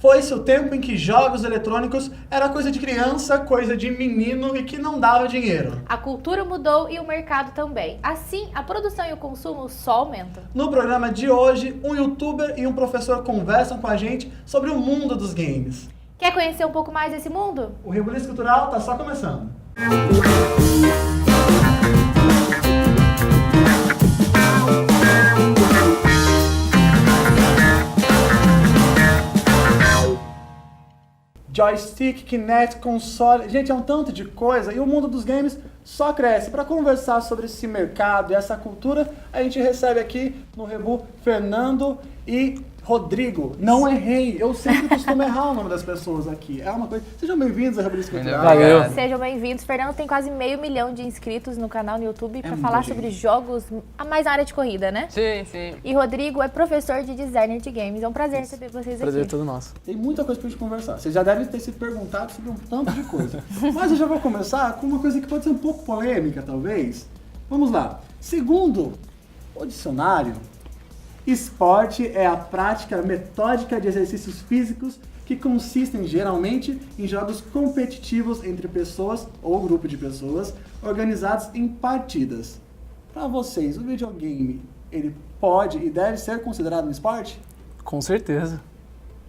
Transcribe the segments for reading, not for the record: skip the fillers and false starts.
Foi-se o tempo em que jogos eletrônicos era coisa de criança, coisa de menino e que não dava dinheiro. A cultura mudou e o mercado também. Assim, a produção e o consumo só aumentam. No programa de hoje, um youtuber e um professor conversam com a gente sobre o mundo dos games. Quer conhecer um pouco mais desse mundo? O Rebuliço Cultural tá só começando. Joystick, Kinect, console... Gente, é um tanto de coisa e o mundo dos games só cresce. Para conversar sobre esse mercado e essa cultura, a gente recebe aqui no Rebu Fernando e Rodrigo. Não errei, eu sempre costumo errar o nome das pessoas aqui. É uma coisa... Sejam bem-vindos ao Rebuliço Cultural. Valeu. Sejam bem-vindos. Fernando tem quase 500 mil de inscritos no canal no YouTube para falar sobre jogos, mais na área de corrida, né? Sim, sim. E Rodrigo é professor de designer de games. É um prazer receber vocês aqui. Prazer todo nosso. Tem muita coisa pra gente conversar. Vocês já devem ter se perguntado sobre um tanto de coisa. Mas eu já vou começar com uma coisa que pode ser um pouco polêmica, talvez. Vamos lá. Segundo o dicionário, esporte é a prática metódica de exercícios físicos que consistem geralmente em jogos competitivos entre pessoas ou grupo de pessoas organizados em partidas. Para vocês, o videogame, ele pode e deve ser considerado um esporte? Com certeza.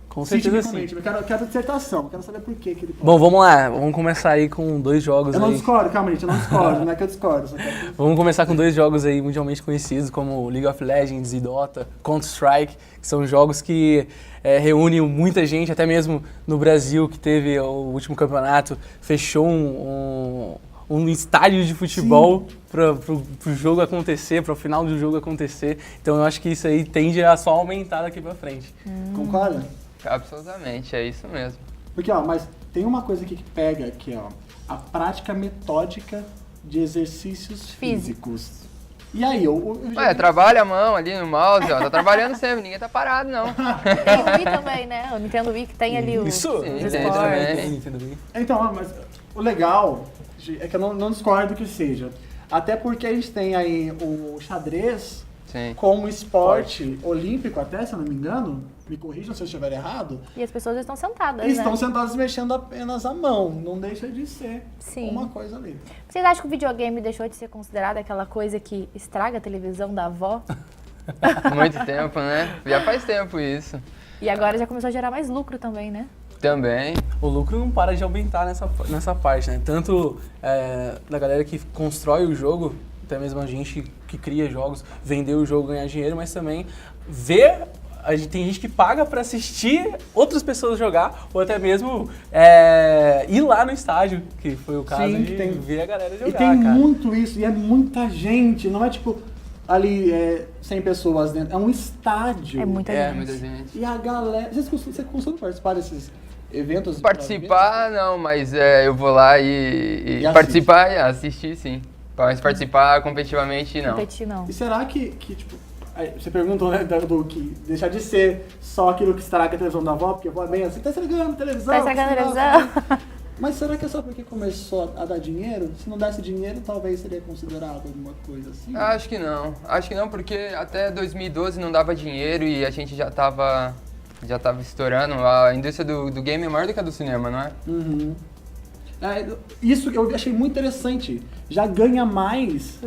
Com certeza sim. Eu quero dissertação, quero saber por que ele pode. Bom, vamos lá. Vamos começar aí com dois jogos Eu não aí. discordo, calma gente, eu não discordo, não é que eu discordo. Só quero... Vamos começar com dois jogos aí mundialmente conhecidos, como League of Legends e Dota, Counter-Strike, que são jogos que reúnem muita gente, até mesmo no Brasil, que teve o último campeonato, fechou um estádio de futebol para o jogo acontecer, para o final do jogo acontecer. Então eu acho que isso aí tende a só aumentar daqui para frente. Concorda? Absolutamente, é isso mesmo. Porque, ó, mas tem uma coisa aqui que pega aqui, ó. A prática metódica de exercícios físicos. E aí, Trabalha a mão ali no mouse, ó. Tá trabalhando sempre, ninguém tá parado, não. Tem o Wii também, né? O Nintendo Wii que tem ali o... Isso! Sim, os tem esportes. também. Então, mas o legal é que eu não discordo que seja. Até porque a gente tem aí o xadrez Sim. como esporte olímpico, até, se eu não me engano. Me corrijam se eu estiver errado. E as pessoas estão sentadas, E estão né? sentadas mexendo apenas a mão. Não deixa de ser Sim. uma coisa ali. Vocês acham que o videogame deixou de ser considerado aquela coisa que estraga a televisão da avó? Muito tempo, né? Já faz tempo isso. E agora já começou a gerar mais lucro também, né? Também. O lucro não para de aumentar nessa parte, né? Tanto da galera que constrói o jogo, até mesmo a gente que cria jogos, vender o jogo, ganhar dinheiro, mas também ver... Tem gente que paga pra assistir outras pessoas jogar, ou até mesmo ir lá no estádio, que foi o caso de ver a galera jogar, e tem muito isso, e é muita gente, não é tipo ali 100 pessoas dentro, é um estádio. É muita gente. Muita gente. E a galera, você costuma participar desses eventos? Participar, não, mas eu vou lá e participar e assistir, sim. Mas participar competitivamente, não. Competir, não. E será que tipo, você perguntou, né, do que deixar de ser só aquilo que estraga a televisão da avó, porque a avó é bem assim, tá estragando a televisão. Tá estragando a televisão. Mas será que é só porque começou a dar dinheiro? Se não desse dinheiro, talvez seria considerado alguma coisa assim? Acho que não. Acho que não, porque até 2012 não dava dinheiro e a gente já tava estourando. A indústria do game é maior do que a do cinema, não é? Uhum. Isso eu achei muito interessante. Já ganha mais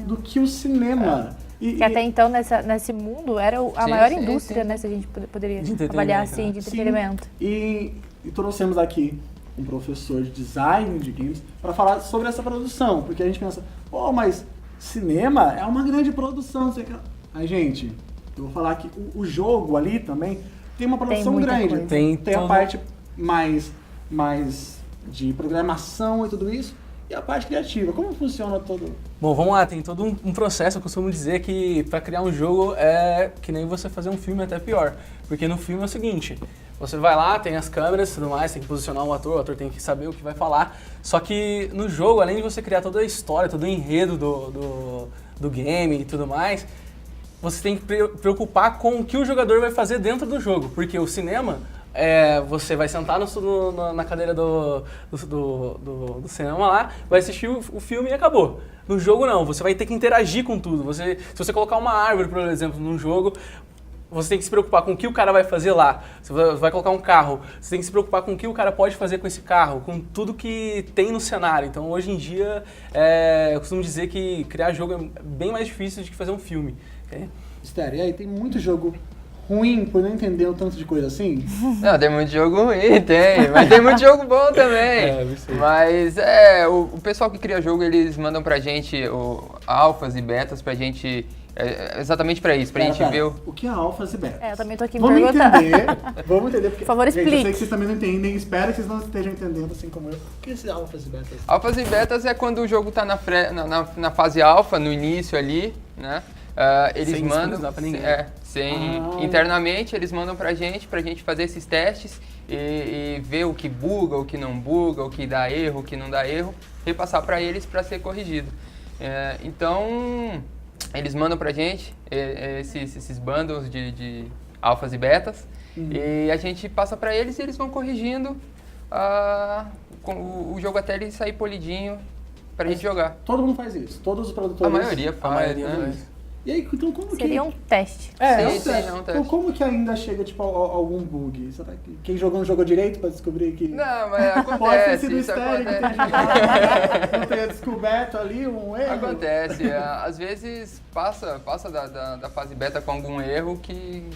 do que o cinema. Que até então, nesse mundo, era a maior indústria, né? Se a gente poderia avaliar assim, de entretenimento. E trouxemos aqui um professor de design de games para falar sobre essa produção. Porque a gente pensa, mas cinema é uma grande produção. Aí, gente, eu vou falar que o jogo ali também tem uma produção grande. Tem a parte mais de programação e tudo isso. E a parte criativa, como funciona todo? Bom, vamos lá, tem todo um processo. Eu costumo dizer que para criar um jogo é que nem você fazer um filme, até pior. Porque no filme é o seguinte, você vai lá, tem as câmeras e tudo mais, tem que posicionar o ator tem que saber o que vai falar. Só que no jogo, além de você criar toda a história, todo o enredo do game e tudo mais, você tem que preocupar com o que o jogador vai fazer dentro do jogo. Porque o cinema... você vai sentar na cadeira do cinema lá, vai assistir o filme e acabou. No jogo não, você vai ter que interagir com tudo. Se você colocar uma árvore, por exemplo, num jogo, você tem que se preocupar com o que o cara vai fazer lá. Você vai colocar um carro, você tem que se preocupar com o que o cara pode fazer com esse carro, com tudo que tem no cenário. Então, hoje em dia, eu costumo dizer que criar jogo é bem mais difícil do que fazer um filme. Okay? Estéreo, e aí tem muito jogo ruim por não entender um tanto de coisa assim? Não, tem muito jogo ruim, tem. Mas tem muito jogo bom também. Mas o pessoal que cria jogo, eles mandam pra gente alfas e betas pra gente... exatamente pra isso, pra gente ver o que é alfas e betas. Eu também tô aqui me perguntando. Vamos entender, porque, por favor, explique. Gente, eu sei que vocês também não entendem, espero que vocês não estejam entendendo assim como eu. O que é esse alfas e betas? Alfas e betas é quando o jogo tá na fase alfa, no início ali, né? Eles mandam, internamente eles mandam pra gente fazer esses testes e ver o que buga, o que não buga, o que dá erro, o que não dá erro, repassar pra eles pra ser corrigido. Então, eles mandam pra gente esses bundles de alfas e betas e a gente passa pra eles e eles vão corrigindo o jogo até ele sair polidinho pra gente jogar. Todo mundo faz isso, todos os produtores. A maioria faz, né? E aí, então como que... Seria um teste. É um teste. Então como que ainda chega, tipo, algum bug? Será que quem jogou não jogou direito pra descobrir que... Não, mas acontece. Pode ter sido estéreo que não tenha descoberto ali um erro. Acontece. Às vezes passa da fase beta com algum erro que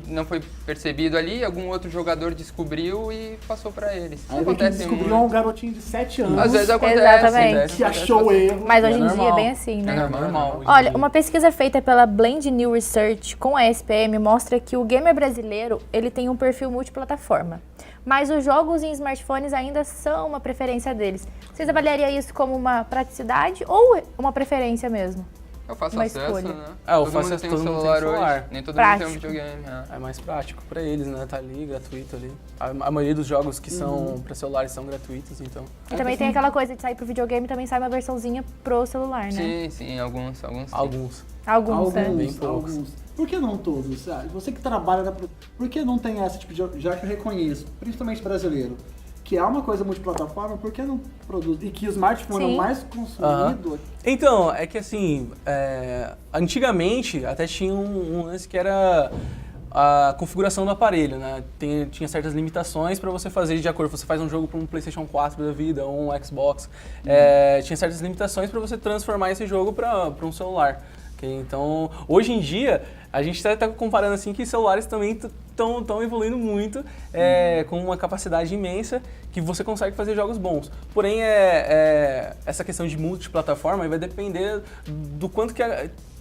não foi percebido ali, algum outro jogador descobriu e passou pra eles. Aí acontece descobriu um garotinho de 7 anos. Às vezes acontece. Exatamente. Que achou o erro. Mas hoje em dia é bem assim, né? É normal. Olha, uma pesquisa feita pela Blend New Research com a SPM mostra que o gamer brasileiro ele tem um perfil multiplataforma. Mas os jogos em smartphones ainda são uma preferência deles. Vocês avaliariam isso como uma praticidade ou uma preferência mesmo? Eu faço uma acesso, escolha. né? Eu faço acesso, todo mundo tem celular. Hoje. Nem todo Prático. mundo tem um videogame. É mais prático pra eles, né? Tá ali, gratuito ali. A maioria dos jogos que são pra celulares são gratuitos, então... E também tem aquela coisa de sair pro videogame, também sai uma versãozinha pro celular, né? Sim, alguns. Alguns, né? Bem poucos. Por que não todos? Você que trabalha na... Por que não tem essa tipo de... Já que eu reconheço, principalmente brasileiro, que é uma coisa multiplataforma, por que não produz? E que o smartphone é o mais consumido. Então, é que assim, antigamente até tinha um lance que era a configuração do aparelho, né? Tinha certas limitações para você fazer de acordo, você faz um jogo para um PlayStation 4 da vida ou um Xbox, tinha certas limitações para você transformar esse jogo para um celular. Okay? Então, hoje em dia, a gente está comparando assim que celulares também estão evoluindo muito, com uma capacidade imensa que você consegue fazer jogos bons. Porém, essa questão de multiplataforma vai depender do quanto que...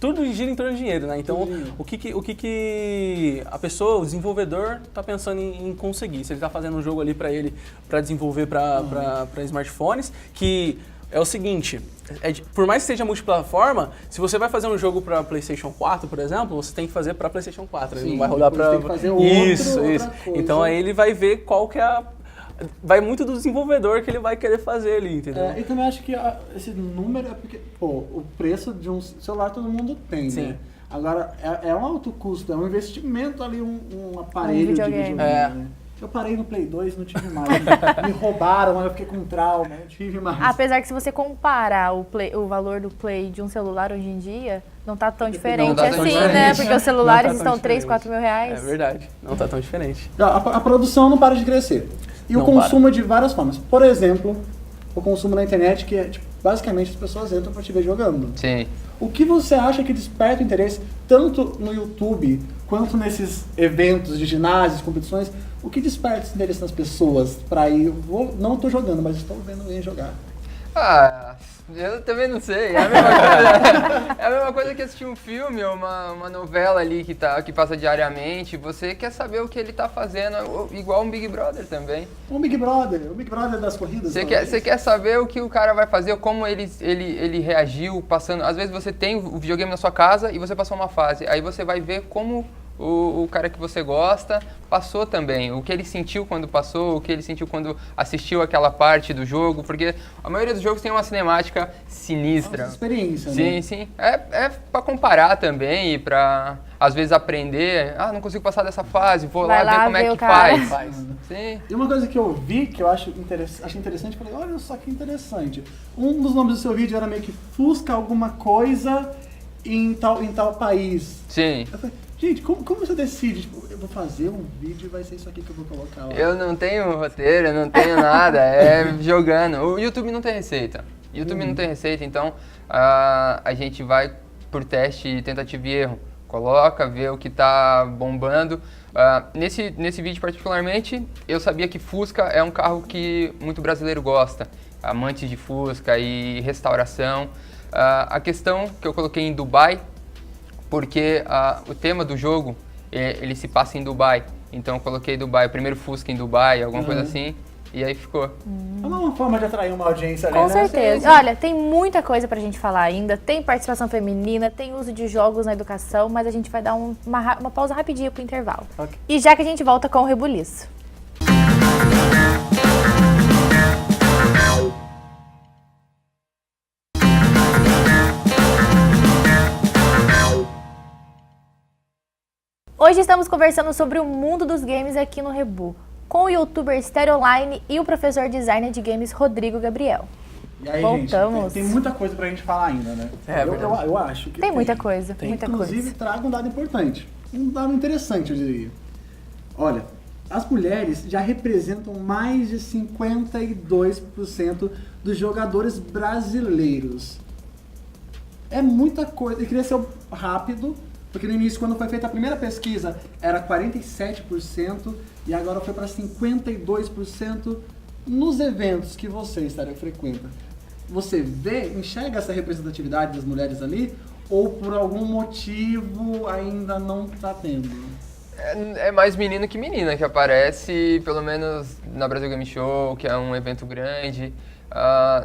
tudo gira em torno de dinheiro, né? Então, o que a pessoa, o desenvolvedor, está pensando em conseguir. Se ele está fazendo um jogo ali para ele, para desenvolver para smartphones, que... É o seguinte, por mais que seja multiplataforma, se você vai fazer um jogo para PlayStation 4, por exemplo, você tem que fazer para PlayStation 4, ele não vai rodar para... Isso. Então aí ele vai ver qual que é vai muito do desenvolvedor que ele vai querer fazer ali, entendeu? E também acho que esse número é porque, o preço de um celular todo mundo tem, Sim. né? Agora, é um alto custo, é um investimento ali, um aparelho de videogame, né? Eu parei no Play 2 não tive mais. Me roubaram, eu fiquei com trauma, não tive mais. Apesar que se você comparar o valor do Play de um celular hoje em dia, não tá tão diferente assim, né? Porque os celulares estão 3, 4 mil reais. É verdade, não tá tão diferente. A produção não para de crescer. E o consumo é de várias formas. Por exemplo, o consumo na internet, que é, basicamente, as pessoas entram pra te ver jogando. Sim. O que você acha que desperta interesse, tanto no YouTube, quanto nesses eventos de ginásios, competições, o que desperta esse interesse nas pessoas para ir? Não estou jogando, mas estou vendo alguém jogar. Eu também não sei. É a mesma coisa que assistir um filme ou uma novela ali que passa diariamente. Você quer saber o que ele tá fazendo, igual um Big Brother também. O Big Brother das corridas. Você quer saber o que o cara vai fazer, como ele reagiu passando. Às vezes você tem o videogame na sua casa e você passou uma fase. Aí você vai ver como o cara que você gosta passou também, o que ele sentiu quando passou, o que ele sentiu quando assistiu aquela parte do jogo, porque a maioria dos jogos tem uma cinemática sinistra. Nossa experiência, sim, né? Sim. É pra comparar também e pra, às vezes, aprender. Não consigo passar dessa fase, vou lá ver como é que faz. Sim. E uma coisa que eu vi, que eu achei interessante, falei, olha só que interessante. Um dos nomes do seu vídeo era meio que Fusca alguma coisa em tal país. Sim. Eu falei, Gente, como você decide? Tipo, eu vou fazer um vídeo e vai ser isso aqui que eu vou colocar lá. Eu não tenho roteiro, eu não tenho nada, é jogando. O YouTube não tem receita. Não tem receita, então a gente vai por teste, tentativa e erro. Coloca, vê o que tá bombando. Nesse vídeo particularmente, eu sabia que Fusca é um carro que muito brasileiro gosta. Amantes de Fusca e restauração. A questão que eu coloquei em Dubai, porque o tema do jogo, ele se passa em Dubai. Então eu coloquei Dubai, o primeiro Fusca em Dubai, alguma coisa assim. E aí ficou. É uma forma de atrair uma audiência ali, Com né? certeza. Olha, tem muita coisa pra gente falar ainda. Tem participação feminina, tem uso de jogos na educação, mas a gente vai dar uma pausa rapidinha pro intervalo. Ok. E já que a gente volta com o Rebuliço. Hoje estamos conversando sobre o mundo dos games aqui no Rebu, com o youtuber Stereoline e o professor designer de games Rodrigo Gabriel. E aí, Voltamos. gente, tem muita coisa pra gente falar ainda, né? Eu acho que Tem muita coisa, muita Inclusive, coisa. trago um dado importante. Um dado interessante, eu diria. Olha, as mulheres já representam mais de 52% dos jogadores brasileiros. É muita coisa. E cresceu rápido, porque no início, quando foi feita a primeira pesquisa, era 47%, e agora foi para 52% nos eventos que você, Estéreo, frequenta. Você enxerga essa representatividade das mulheres ali, ou por algum motivo ainda não está tendo? É mais menino que menina que aparece, pelo menos na Brasil Game Show, que é um evento grande.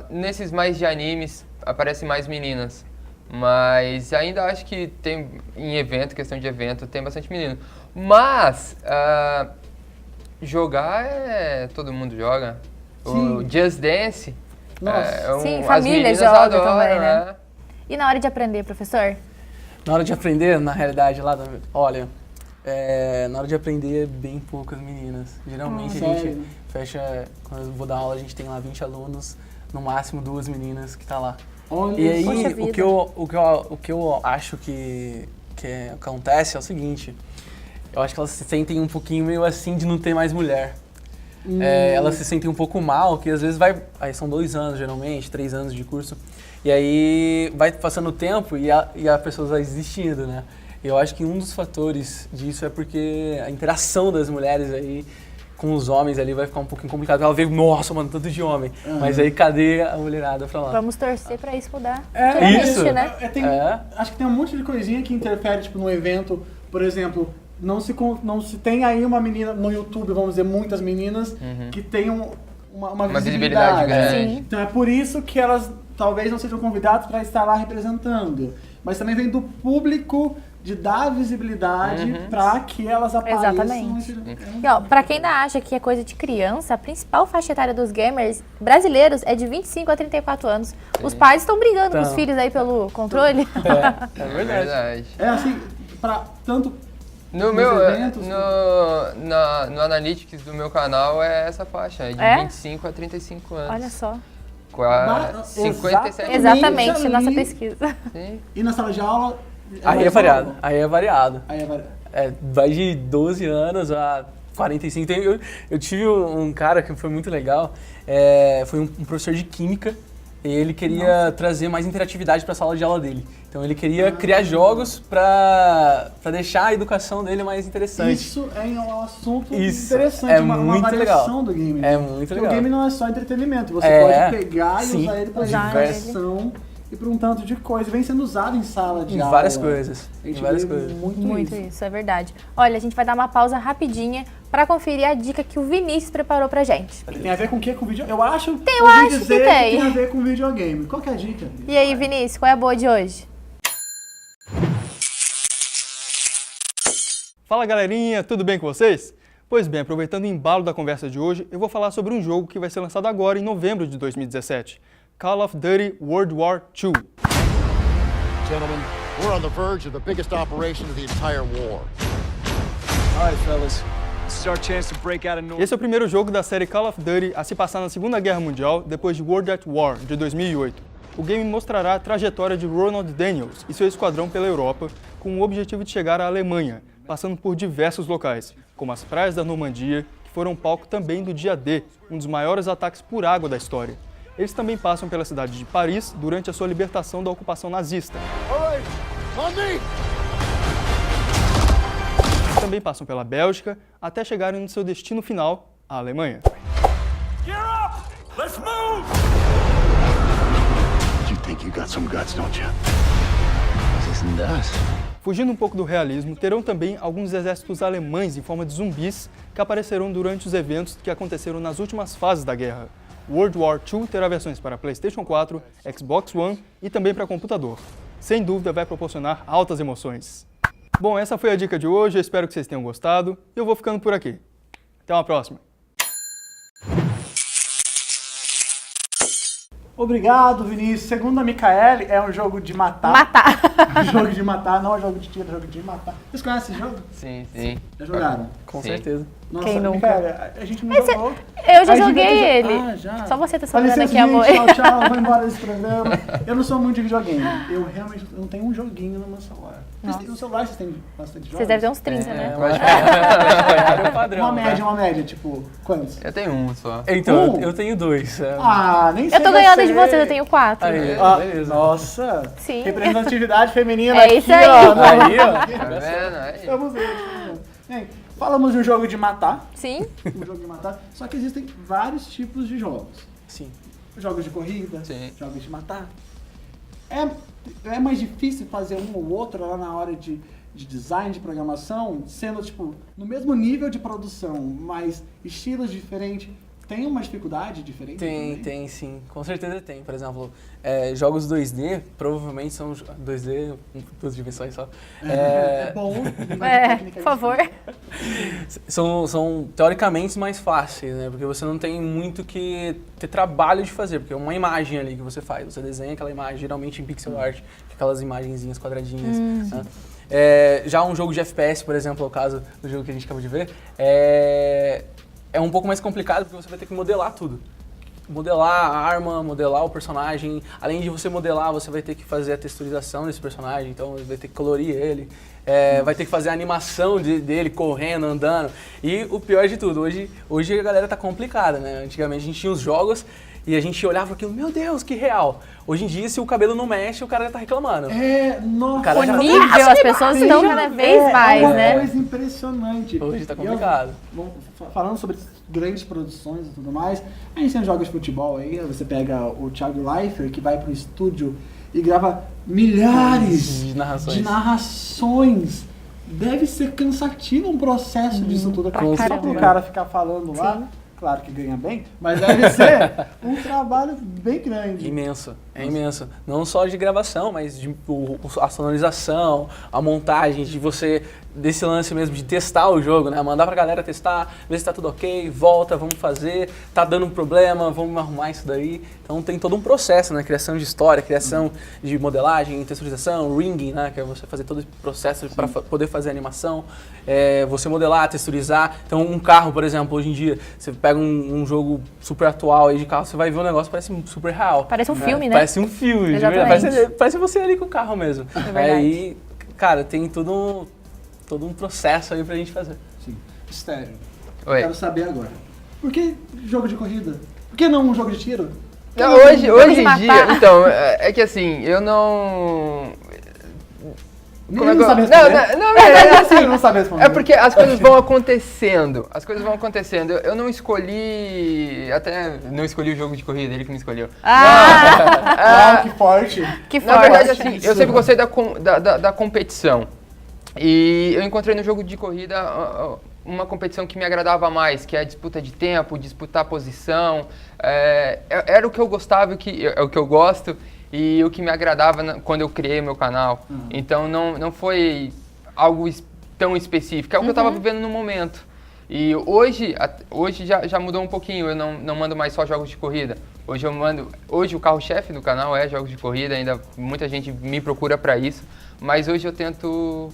Nesses mais de animes, aparecem mais meninas. Mas ainda acho que tem, em evento, questão de evento, tem bastante menino. Mas, jogar todo mundo joga. Sim. O Just Dance, Nossa. Sim, as família meninas joga adoram, também, né? E na hora de aprender, professor? Na hora de aprender, na realidade, olha, na hora de aprender, bem poucas meninas. Geralmente a gente sério? fecha, quando eu vou dar aula, a gente tem lá 20 alunos, no máximo 2 meninas que tá lá. Olha, E aí, Poxa o que eu acho que acontece é o seguinte, eu acho que elas se sentem um pouquinho meio assim de não ter mais mulher. Elas se sentem um pouco mal, que às vezes aí são 2 anos geralmente, 3 anos de curso, e aí vai passando o tempo e a pessoa vai desistindo, né? E eu acho que um dos fatores disso é porque a interação das mulheres aí com os homens ali vai ficar um pouquinho complicado. Ela vê, nossa, mano, tanto de homem. Mas aí cadê a mulherada pra lá? Vamos torcer pra isso mudar isso. futuramente, né? Acho que tem um monte de coisinha que interfere, tipo, no evento. Por exemplo, não se tem aí uma menina no YouTube, vamos dizer, muitas meninas, que tenham uma visibilidade. grande. Sim. Então é por isso que elas talvez não sejam convidadas para estar lá representando. Mas também vem do público de dar visibilidade para que elas apareçam. Exatamente. E ó, pra quem ainda acha que é coisa de criança, a principal faixa etária dos gamers brasileiros é de 25 a 34 anos. Os pais estão brigando com os filhos aí pelo controle. É É verdade. verdade. É assim, para tanto No nos meu, eventos, no Analytics do meu canal é essa faixa, é de É? 25 a 35 anos. Olha só. Ba- 57 Exatamente, ali. nossa pesquisa. Sim. E na sala de aula. Aí é mais variado, novo? aí é variado. Aí é variado. Vai de 12 anos a 45. Eu tive um cara que foi muito legal, foi um professor de química, e ele queria trazer mais interatividade para a sala de aula dele. Então ele queria criar jogos para deixar a educação dele mais interessante. Isso é um assunto Isso, interessante, é uma muito variação legal. do game. É muito Porque legal. o game não é só entretenimento, você É, pode pegar e sim. usar ele para Usar diversão e para um tanto de coisa. Vem sendo usado em sala de Em aula. várias coisas. A gente Em várias vê coisas. muito isso. Isso, é verdade. Olha, a gente vai dar uma pausa rapidinha pra conferir a dica que o Vinícius preparou pra gente. Tem a ver com o que? Com vídeo? Eu acho, Eu ouvi acho que dizer tem. tem a ver com videogame. Qual que é a dica? E aí, Vinícius, qual é a boa de hoje? Fala galerinha, tudo bem com vocês? Pois bem, aproveitando o embalo da conversa de hoje, eu vou falar sobre um jogo que vai ser lançado agora em novembro de 2017, Call of Duty World War II. Gentlemen, we're on the verge of the biggest operation of the entire war. All right, fellas. This is our chance to break out of North. Esse é o primeiro jogo da série Call of Duty a se passar na Segunda Guerra Mundial, depois de World at War, de 2008. o game mostrará a trajetória de Ronald Daniels e seu esquadrão pela Europa, com o objetivo de chegar à Alemanha, passando por diversos locais, como as praias da Normandia, que foram palco também do Dia D, um dos maiores ataques por água da história. Eles também passam pela cidade de Paris durante a sua libertação da ocupação nazista. Também passam pela Bélgica, até chegarem no seu destino final, a Alemanha. You think you got some guts, don't you? Fugindo um pouco do realismo, terão também alguns exércitos alemães em forma de zumbis que aparecerão durante os eventos que aconteceram nas últimas fases da guerra. World War II terá versões para PlayStation 4, Xbox One e também para computador. Sem dúvida vai proporcionar altas emoções. Bom, essa foi a dica de hoje, eu espero que vocês tenham gostado e eu vou ficando por aqui. Até uma próxima! Obrigado, Vinícius. Segundo a Micaele, é um jogo de matar. Um jogo de matar, não é um jogo de tiro, é um jogo de matar. Vocês conhecem esse jogo? Sim, sim. Já jogaram? Com Sim. certeza. Nossa, Quem nunca? Micaele, a gente não jogou. Eu já A gente joguei vai ter- ele. Ah, já. Só você tá Dá sabendo licença, aqui, amor. gente. Tchau, vou embora desse programa. Eu não sou muito de videogame. Eu realmente não tenho um joguinho no meu celular. Vocês têm, no celular vocês têm bastante jogos? Vocês devem ter uns 30, né? É o padrão. Uma média, tipo, quantos? Eu tenho um só. Então, Um? eu tenho 2. Ah, nem sei. Eu tô ganhando de vocês, eu tenho 4. Aí, Ah, beleza. nossa. Sim. Representatividade feminina É aqui, isso aí. ó. Aí, ó. Tá vendo? Aí. Vamos ver. Bem, falamos de um jogo de matar. Sim. Um jogo de matar. Só que existem vários tipos de jogos. Sim. Jogos de corrida, Sim. jogos de matar. É mais difícil fazer um ou outro lá na hora de design, de programação, sendo, tipo, no mesmo nível de produção, mas estilos diferentes. Tem uma dificuldade diferente? Tem sim. Com certeza tem. Por exemplo, jogos 2D, provavelmente são 2D, duas dimensões só. É bom. Por favor. São teoricamente mais fáceis, né? Porque você não tem muito que ter trabalho de fazer, porque é uma imagem ali que você faz. Você desenha aquela imagem, geralmente em pixel art, aquelas imagenzinhas quadradinhas. Né? Já um jogo de FPS, por exemplo, é o caso do jogo que a gente acabou de ver, é um pouco mais complicado porque você vai ter que modelar tudo. Modelar a arma, modelar o personagem. Além de você modelar, você vai ter que fazer a texturização desse personagem, então vai ter que colorir ele. Vai ter que fazer a animação dele correndo, andando. E o pior de tudo, hoje a galera tá complicada, né? Antigamente a gente tinha os jogos e a gente olhava aquilo, meu Deus, que real. Hoje em dia, se o cabelo não mexe, o cara já tá reclamando. Nossa. Cara, já- O nível, as pessoas estão cada vez mais, é uma né? coisa impressionante. Hoje tá E eu- complicado. falando sobre grandes produções e tudo mais, a gente tem jogos de futebol aí, você pega o Thiago Leifert, que vai pro estúdio e grava milhares De narrações. de narrações. Deve ser cansativo um processo disso tudo. Só caramba. pro cara ficar falando lá, claro que ganha bem, mas deve ser um trabalho bem grande. Imenso, é imenso. Não só de gravação, mas de a sonorização, a montagem, de você, desse lance mesmo de testar o jogo, né? Mandar pra galera testar, ver se tá tudo ok, volta, vamos fazer, tá dando um problema, vamos arrumar isso daí. Então tem todo um processo, né? Criação de história, criação de modelagem, texturização, ringing, né? Que é você fazer todo esse processo para poder fazer animação, você modelar, texturizar. Então um carro, por exemplo, hoje em dia, você pega um jogo super atual aí de carro, você vai ver o negócio, parece super real. Parece um filme, né? Parece um filme, de Exatamente. verdade. Parece você ali com o carro mesmo. verdade. Aí, cara, tem todo um processo aí pra gente fazer. Sim. Estéreo. Oi. Quero saber agora. Por que jogo de corrida? Por que não um jogo de tiro? Não, hoje em matar. dia, então, é que assim, eu não... Como é Ele que não sabe eu... responder. Não, é assim, Ele não sabe responder. é porque as coisas vão acontecendo. As coisas vão acontecendo. Eu não escolhi. Até não escolhi o jogo de corrida, ele que me escolheu. Uau, que forte. Que Na forte. verdade, assim, eu sempre gostei da competição. E eu encontrei no jogo de corrida uma competição que me agradava mais, que é a disputa de tempo, disputar posição. Era o que eu gostava, é o que eu gosto. E o que me agradava quando eu criei meu canal. Então não foi algo tão específico, é o que eu estava vivendo no momento. E hoje já mudou um pouquinho, eu não mando mais só jogos de corrida. Hoje o carro-chefe do canal é jogos de corrida, ainda muita gente me procura para isso, mas hoje eu tento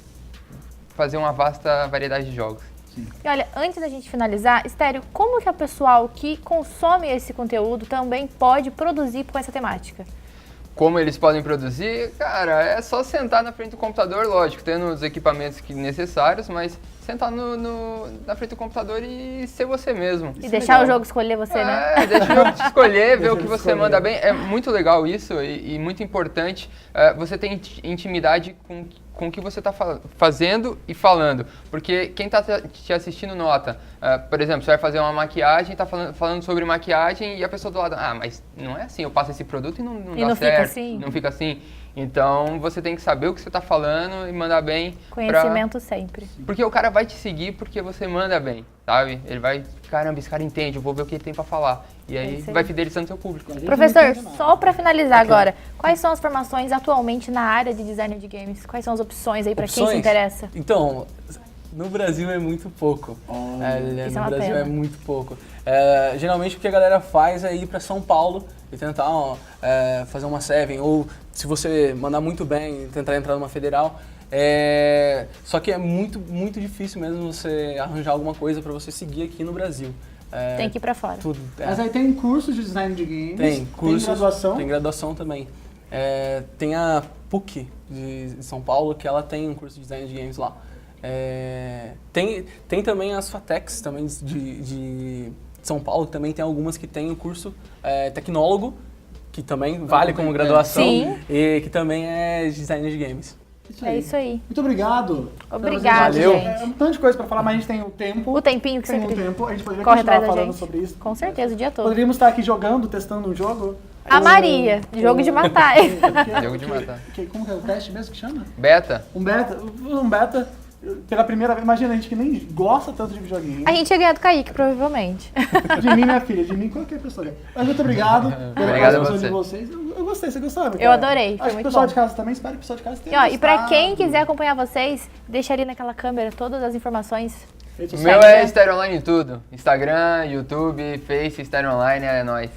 fazer uma vasta variedade de jogos. E olha, antes da gente finalizar, Estéreo, como que o pessoal que consome esse conteúdo também pode produzir com essa temática? como eles podem produzir, cara, é só sentar na frente do computador, lógico, tendo os equipamentos necessários, mas sentar na frente do computador e ser você mesmo. E deixar o jogo escolher você, né? Deixa o jogo te escolher, ver o que ele você escolher. manda bem. É muito legal isso e muito importante você ter intimidade com o que você está fazendo e falando. Porque quem está te assistindo nota. Por exemplo, você vai fazer uma maquiagem, está falando sobre maquiagem e a pessoa do lado, mas não é assim, eu passo esse produto e não dá não certo. fica assim. Não fica assim. Então, você tem que saber o que você está falando e mandar bem. Conhecimento sempre. Porque o cara vai te seguir porque você manda bem, sabe? Ele vai, caramba, esse cara entende, eu vou ver o que ele tem pra falar. E aí isso aí. vai fidelizando seu público. Professor, só para finalizar agora, quais são as formações atualmente na área de design de games? Quais são as opções aí para quem se interessa? Então, no Brasil é muito pouco. Isso é No uma Brasil pena. é muito pouco. Geralmente o que a galera faz é ir para São Paulo e tentar fazer uma Seven, ou se você mandar muito bem, tentar entrar numa federal. Só que é muito, muito difícil mesmo você arranjar alguma coisa para você seguir aqui no Brasil. Tem que ir para fora. Tudo. Mas aí tem cursos de design de games, Tem cursos, tem graduação. Tem graduação também. Tem a PUC de São Paulo, que ela tem um curso de design de games lá. Tem também as FATECs também de São Paulo, que também tem algumas que tem o curso tecnólogo, que também vale como graduação, Sim. e que também é design de games. É isso aí. Muito obrigado. Obrigado, Valeu. gente. É um tanto de coisa para falar, mas a gente tem o tempo. O tempinho que Tem sempre um tempo, a gente poderia corre continuar atrás da falando gente. sobre isso. Com certeza, o dia todo. Poderíamos estar aqui jogando, testando um jogo. A Maria, jogo de matar. Jogo de matar. Como que é o teste mesmo que chama? Beta? Um beta, pela primeira vez, imagina, a gente que nem gosta tanto de videogame. A gente ia ganhar do Kaique, provavelmente. De mim, minha filha, de mim, qualquer pessoa. Mas muito obrigado pela Obrigado a participação você. de vocês. Eu gostei, você gostou? Eu adorei, foi Acho que o muito pessoal bom. de casa também, espero que o pessoal de casa tenha E pra quem gostado. quiser acompanhar vocês, deixa ali naquela câmera todas as informações. Rede O social. meu é Stereo Online em tudo. Instagram, YouTube, Face, Stereo Online, é nóis.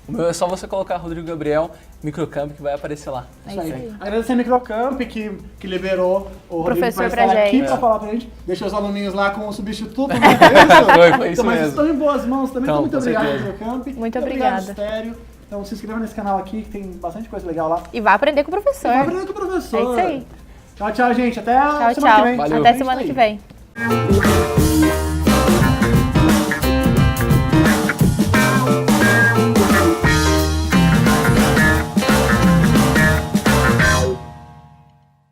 O meu é só você colocar Rodrigo Gabriel, Microcamp, que vai aparecer lá. É Isso isso aí. aí. Agradecer a Microcamp que liberou o Rodrigo Professor pra estar pra aqui gente. pra falar pra gente. Deixou os aluninhos lá com o substituto, não é isso? Foi isso Então, mas mesmo. estão em boas mãos também. Então, Então, muito com obrigado, certeza. Microcamp. Muito obrigado, obrigada. Estéreo. Então se inscreva nesse canal aqui, que tem bastante coisa legal lá. E vá aprender com o professor. Vai aprender com o professor. É isso aí. Tchau, tchau, gente. Até a Tchau, semana tchau. que vem. Valeu. Até A gente semana tá que aí. vem.